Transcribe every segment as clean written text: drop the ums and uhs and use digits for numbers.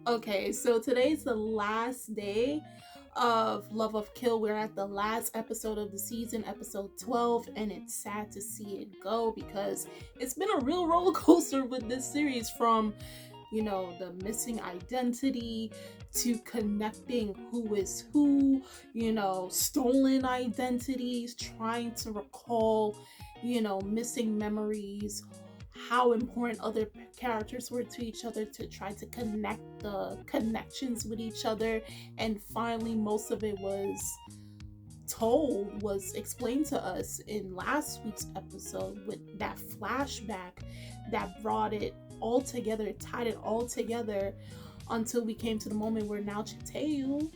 Okay, so today's the last day of Love of Kill. We're at the last episode of the season, episode 12, and it's sad to see it go because it's been a real roller coaster with this series from, the missing identity to connecting who is who, stolen identities, trying to recall, missing memories, how important other characters were to each other to try to connect the connections with each other. And finally, most of it was explained to us in last week's episode with that flashback that brought it all together, tied it all together until we came to the moment where now Chateau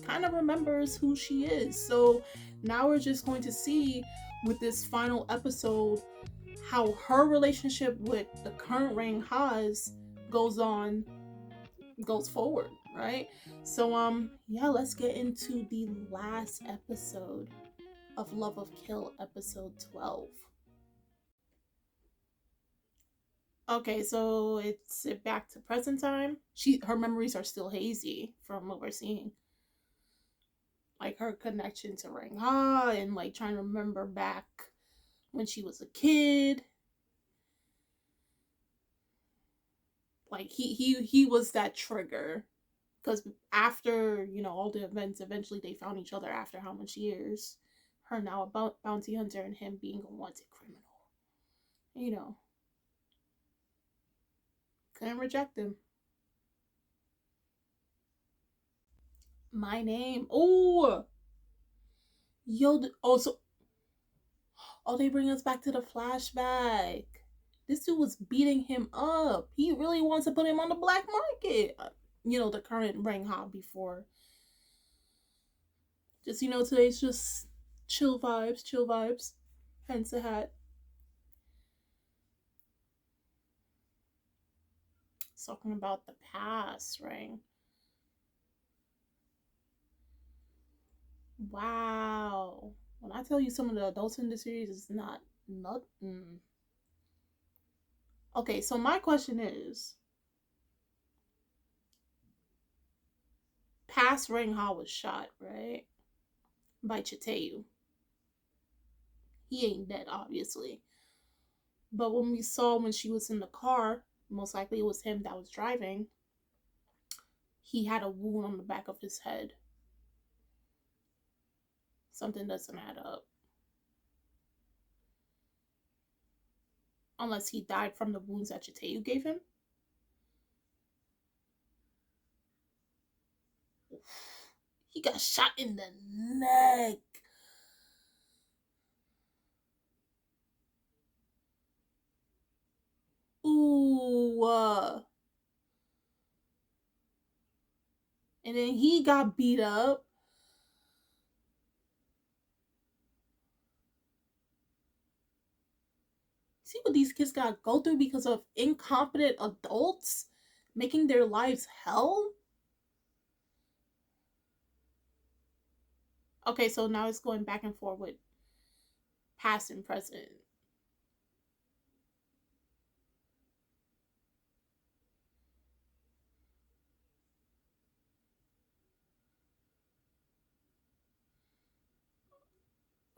kind of remembers who she is. So now we're just going to see with this final episode how her relationship with the current Ryang-ha goes forward, right? So yeah, let's get into the last episode of Love of Kill, episode 12. Okay, so it's back to present time. Her memories are still hazy from what we're seeing. Like her connection to Ryang-ha and like trying to remember back when she was a kid. Like he was that trigger because after all the events, eventually they found each other after how much years. Her now a bounty hunter and him being a wanted criminal. You know, couldn't reject him. My name. Oh, yo. Oh, they bring us back to the flashback. This dude was beating him up. He really wants to put him on the black market. The current Ryang-ha before. Just today's just chill vibes, chill vibes. Hence the hat. It's talking about the past, right? Wow. When I tell you some of the adults in the series is not nothing. Okay, so my question is, past Ryang-ha was shot, right? By Chateau. He ain't dead, obviously. But when we saw when she was in the car, most likely it was him that was driving, he had a wound on the back of his head. Something doesn't add up. Unless he died from the wounds that Chateau gave him. He got shot in the neck. Ooh. And then he got beat up. See what these kids got to go through because of incompetent adults making their lives hell? Okay, so now it's going back and forth with past and present.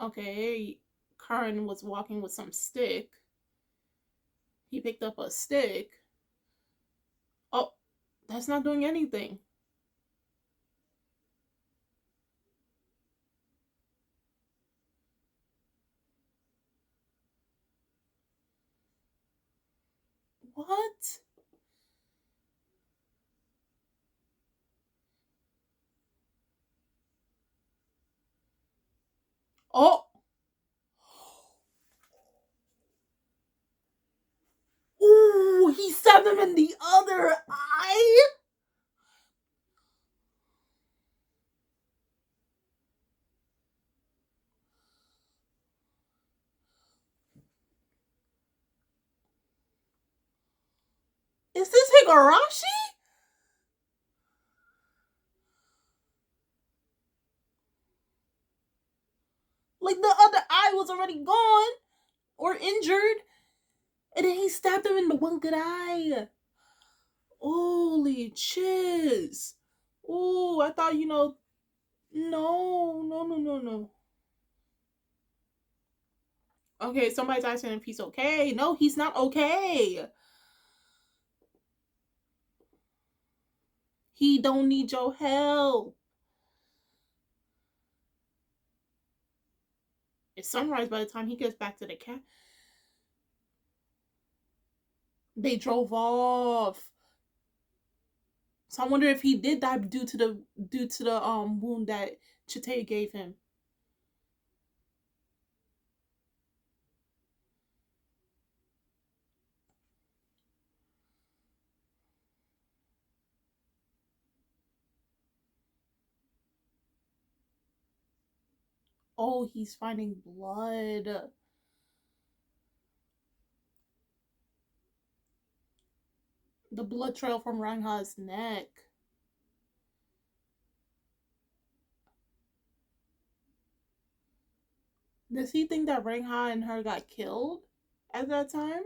Okay, Karen was walking with some stick. He picked up a stick. Oh, that's not doing anything. What? Oh. Ooh, he stabbed him in the other eye. Is this Higurashi? Like the other eye was already gone or injured, and then he stabbed him in the one good eye. Oh, Exactly. Chiz. Ooh, I thought, no, no, no, no, no. Okay, somebody's asking if he's okay. No, he's not okay. He don't need your help. It's sunrise by the time he gets back to the cat. They drove off. So I wonder if he did die due to the wound that Chateau gave him. Oh, he's finding blood. The blood trail from Ryang-ha's neck. Does he think that Ryang-ha and her got killed at that time?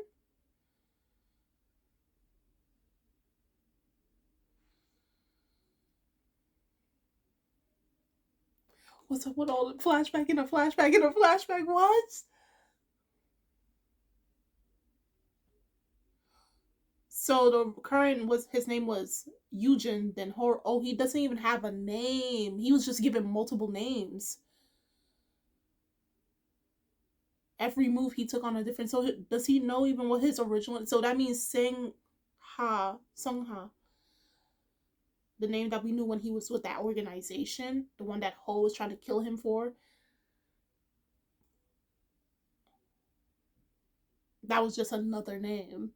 What's up with all the flashback and a flashback and a flashback? What? So the current was his name was Eugen. Then oh, he doesn't even have a name. He was just given multiple names. Every move he took on a different. So does he know even what his original? So that means Sung Ha, the name that we knew when he was with that organization, the one that Ho was trying to kill him for. That was just another name.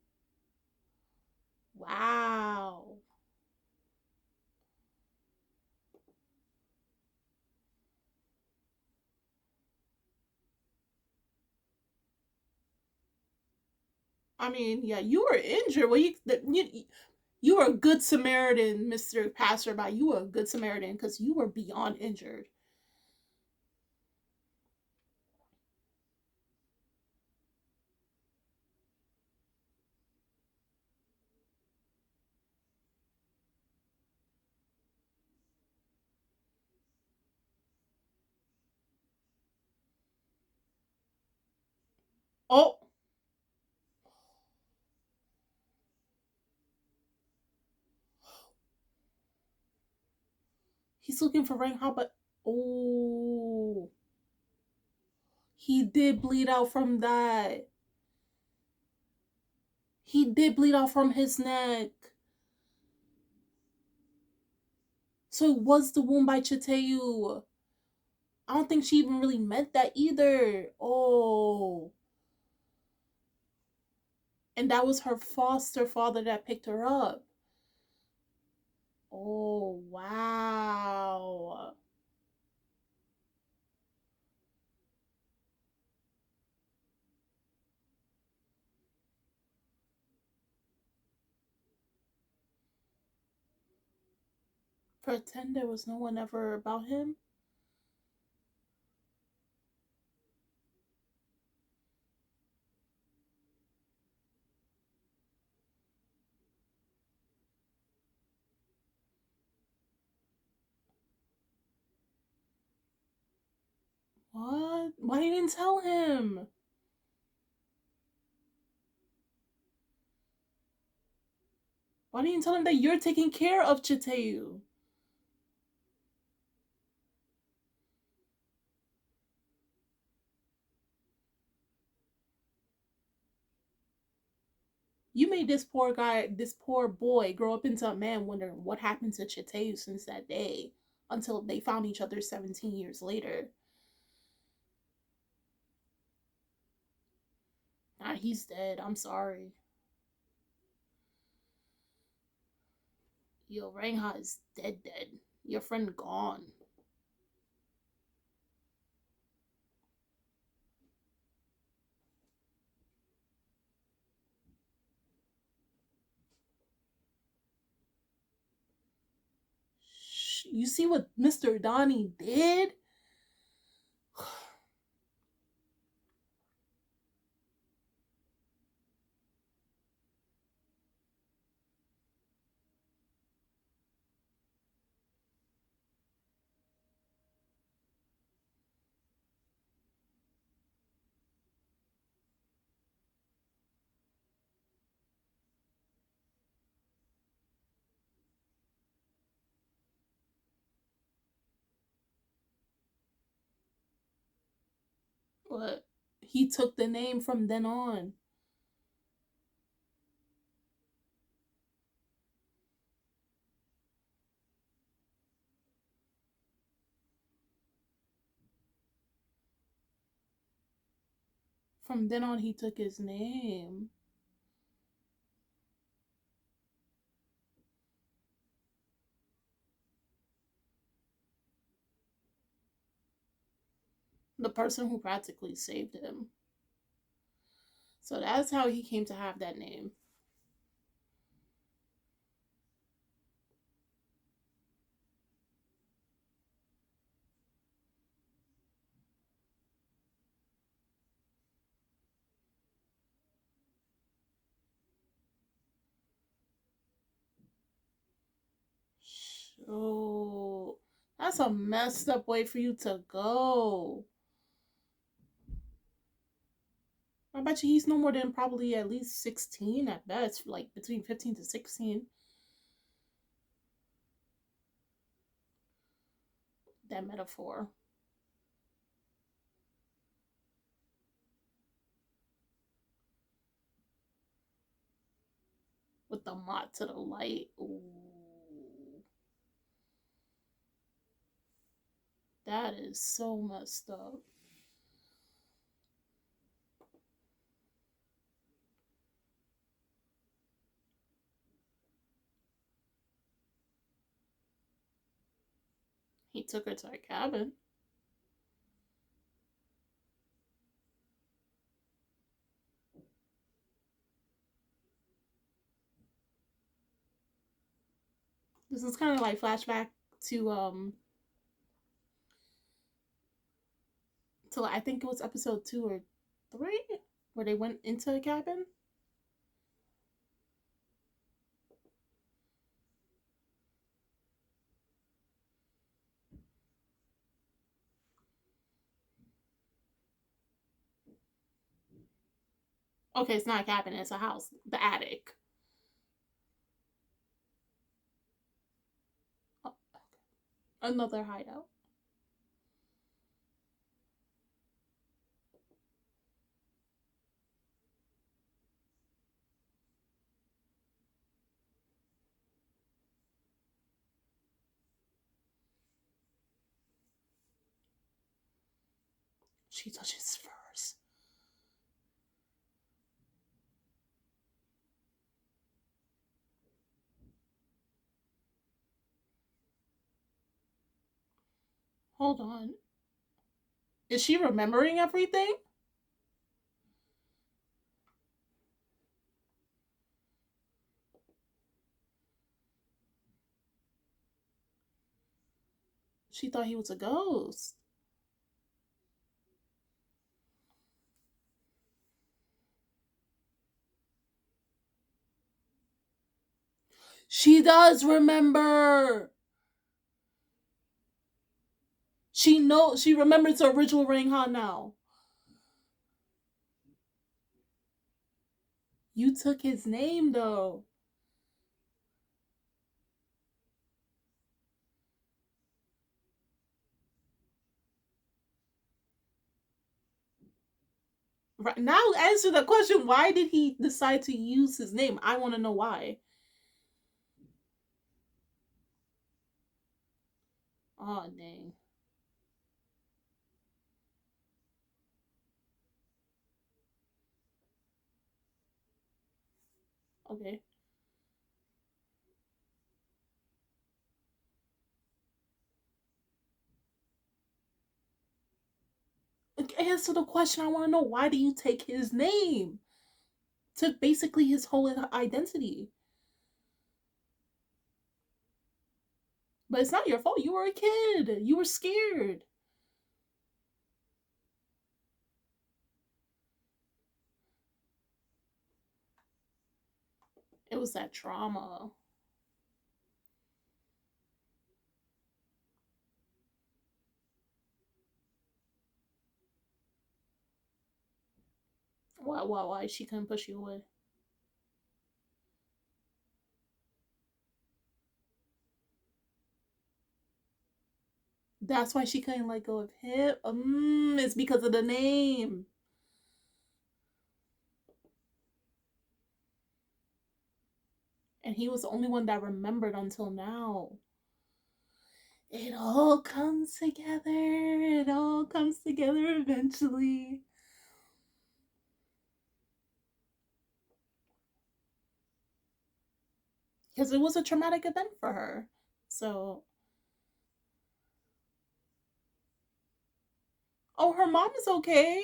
Wow. I mean, yeah, you were injured. Well, you were a good Samaritan, Mister Passerby. You were a good Samaritan because you were beyond injured. Oh, he's looking for Ryang-ha, but oh, he did bleed out from that. He did bleed out from his neck. So it was the wound by Chateau. I don't think she even really meant that either. Oh. And that was her foster father that picked her up. Oh, wow. Pretend there was no one ever about him? What? Why you didn't tell him? Why didn't you tell him that you're taking care of Chateau? You made this poor boy, grow up into a man wondering what happened to Chateau since that day until they found each other 17 years later. Nah, he's dead. I'm sorry. Yo, Ryang-ha is dead, dead. Your friend gone. You see what Mr. Donny did? But he took the name from then on. From then on, he took his name. The person who practically saved him. So that's how he came to have that name. Oh, that's a messed up way for you to go. I bet you he's no more than probably at least 16 at best, like between 15 to 16. That metaphor. With the mott to the light. Ooh. That is so messed up. He took her to a cabin. This is kind of like flashback to I think it was episode 2 or 3 where they went into a cabin. Okay, it's not a cabin, it's a house. The attic. Oh, another hideout. She touches furs. Hold on. Is she remembering everything? She thought he was a ghost. She does remember. She remembers the original Ryang-ha now. You took his name though. Right now, answer the question. Why did he decide to use his name? I want to know why. Oh dang. Okay. Answer the question. I want to know, why do you take his name? Took basically his whole identity. But it's not your fault. You were a kid. You were scared. It was that trauma. Why she couldn't push you away? That's why she couldn't let go of him. It's because of the name. And he was the only one that remembered until now. It all comes together. It all comes together eventually. Because it was a traumatic event for her. So, oh, her mom is okay.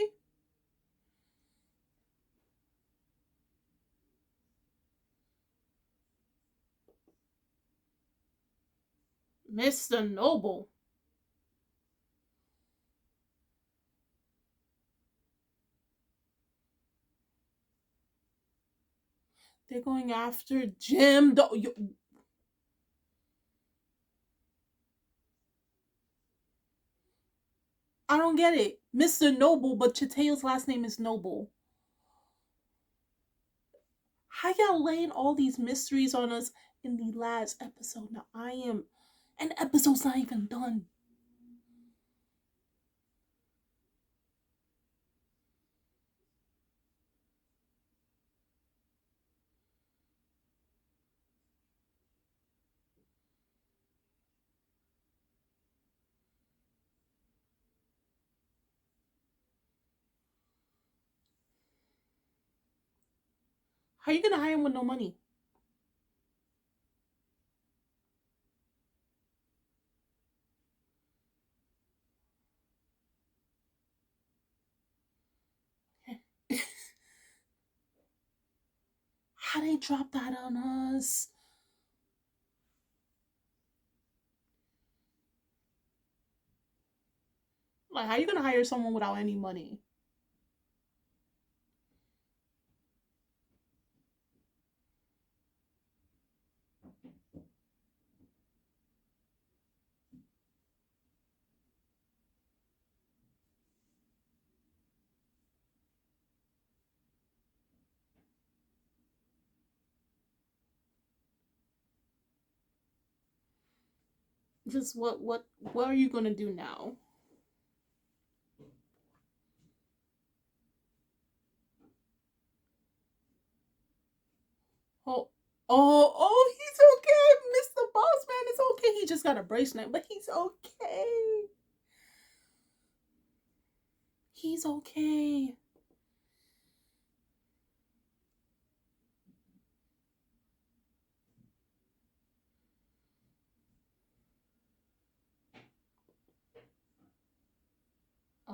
Mr. Noble. They're going after Jim. I don't get it. Mr. Noble, but Chateau's last name is Noble. How y'all laying all these mysteries on us in the last episode? Now I am, and episode's not even done. How you gonna hire him with no money? How they drop that on us? Like, how you gonna hire someone without any money? Just what are you gonna do now? Oh, oh, he's okay. Mr. Boss Man is okay. He just got a bracelet, but he's okay. He's okay.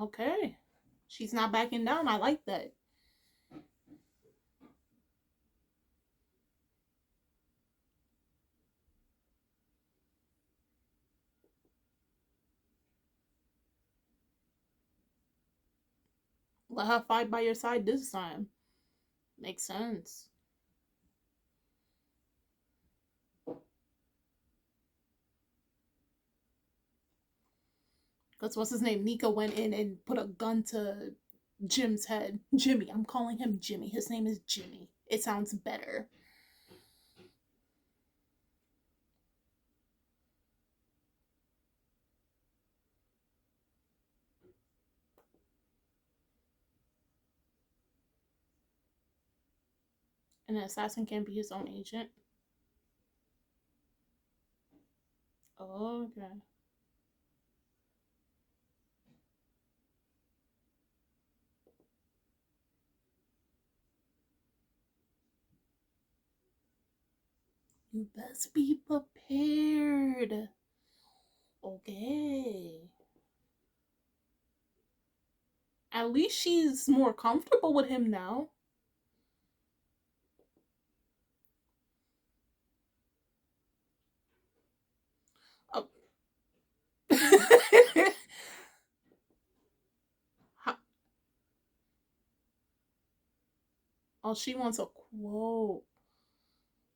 Okay. She's not backing down. I like that. Let her fight by your side this time. Makes sense. Because what's his name? Nika went in and put a gun to Jim's head. Jimmy. I'm calling him Jimmy. His name is Jimmy. It sounds better. An assassin can't be his own agent. Okay. You best be prepared. Okay. At least she's more comfortable with him now. Oh. Oh, she wants a quote.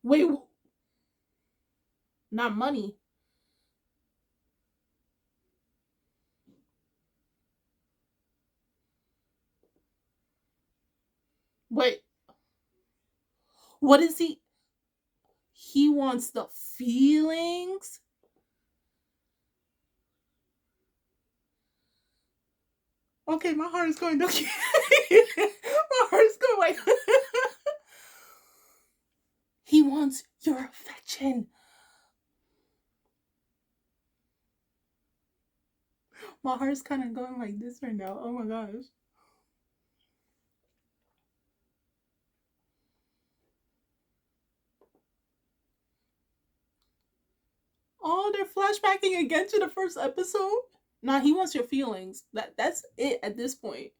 Wait, not money. Wait, what is he? He wants the feelings? Okay, my heart is going. Okay. My heart is going like. He wants your affection. My heart's kind of going like this right now. Oh my gosh. Oh, they're flashbacking again to the first episode? Nah, he wants your feelings. That's it at this point.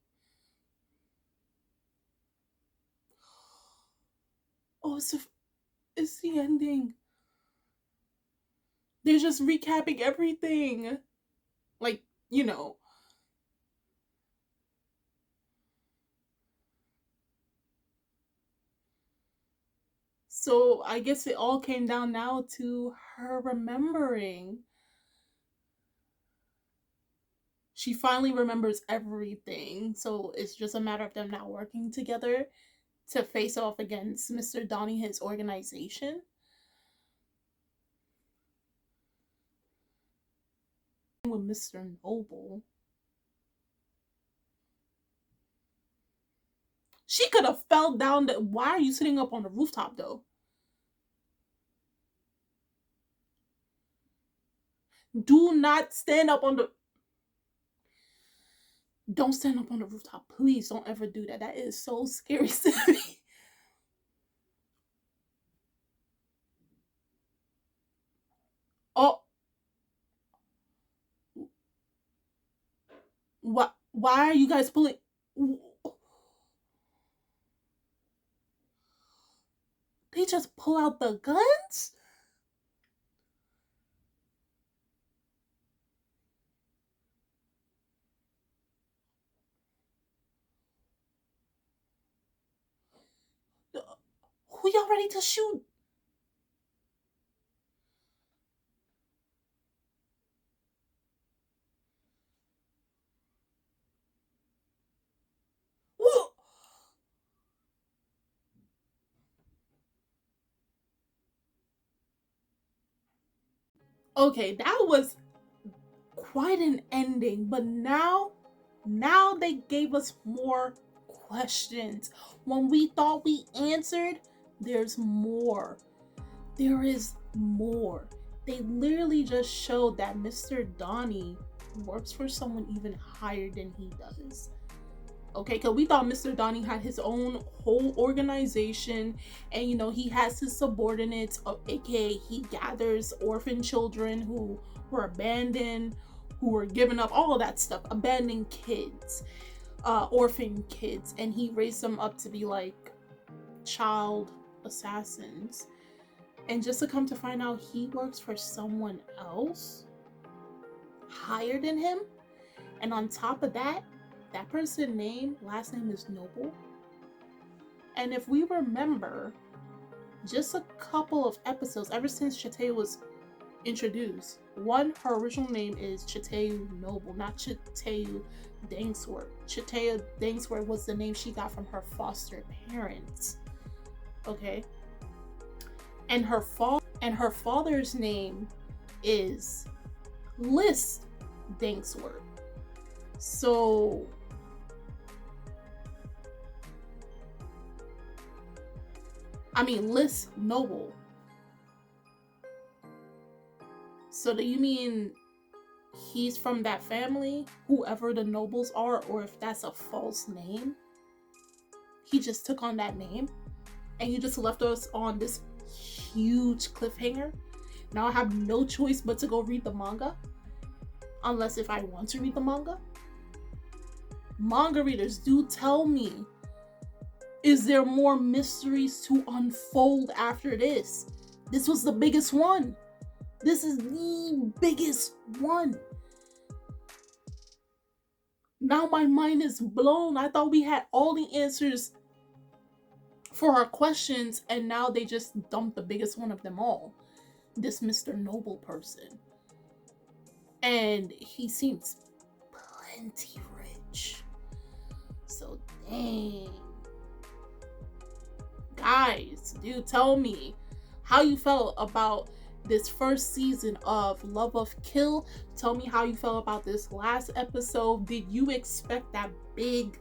Oh, it's the ending. They're just recapping everything. Like, you know. So I guess it all came down now to her remembering. She finally remembers everything. So it's just a matter of them now working together to face off against Mr. Donny, his organization. With Mr. Noble. She could have fell down. Why are you sitting up on the rooftop though? Do not stand up on the. Don't stand up on the rooftop. Please don't ever do that. That is so scary to me. Oh, what? Why are you guys pulling? They just pull out the guns? Who y'all ready to shoot? Whoa. Okay, that was quite an ending, but now they gave us more questions. When we thought we answered, there's more. There is more. They literally just showed that Mr. Donny works for someone even higher than he does. Okay, because we thought Mr. Donny had his own whole organization, and he has his subordinates, aka he gathers orphan children who were abandoned, who were given up, all of that stuff, abandoned kids, orphan kids, and he raised them up to be like child assassins. And just to come to find out, he works for someone else higher than him. And on top of that, that person's last name is Noble. And if we remember, just a couple of episodes, ever since Chateau was introduced, her original name is Chateau Noble, not Chateau Dangsworth. Chateau Dangsworth was the name she got from her foster parents. Okay? And her father's name is Liz Dangsworth. So Liz Noble. So do you mean he's from that family, whoever the Nobles are, or if that's a false name? He just took on that name and you just left us on this huge cliffhanger. Now I have no choice but to go read the manga, unless if I want to read the manga. Manga readers, do tell me, is there more mysteries to unfold after this? This was the biggest one. This is the biggest one. Now my mind is blown. I thought we had all the answers for our questions, and now they just dumped the biggest one of them all. This Mr. Noble person. And he seems plenty rich. So dang. Guys, do tell me how you felt about this first season of Love of Kill. Tell me how you felt about this last episode. Did you expect that big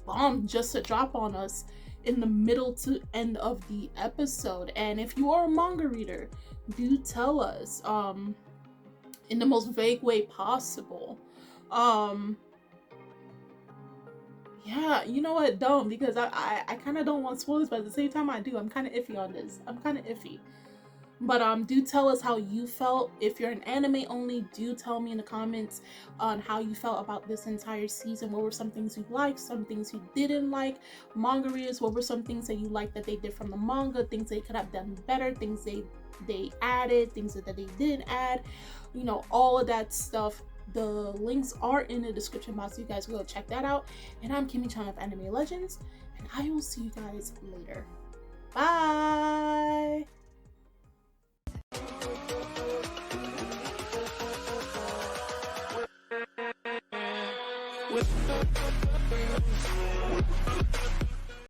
bomb just to drop on us in the middle to end of the episode? And if you are a manga reader, do tell us in the most vague way possible. Yeah, you know what, don't, because I kind of don't want spoilers, but at the same time I do. I'm kind of iffy on this. I'm kind of iffy. But do tell us how you felt. If you're an anime only, do tell me in the comments on how you felt about this entire season. What were some things you liked, some things you didn't like? Manga readers, what were some things that you liked that they did from the manga, things they could have done better, things they added, things that they didn't add, you know, all of that stuff. The links are in the description box, so you guys go check that out. And I'm Kimmy-chan of Anime Legends, and I will see you guys later. Bye! With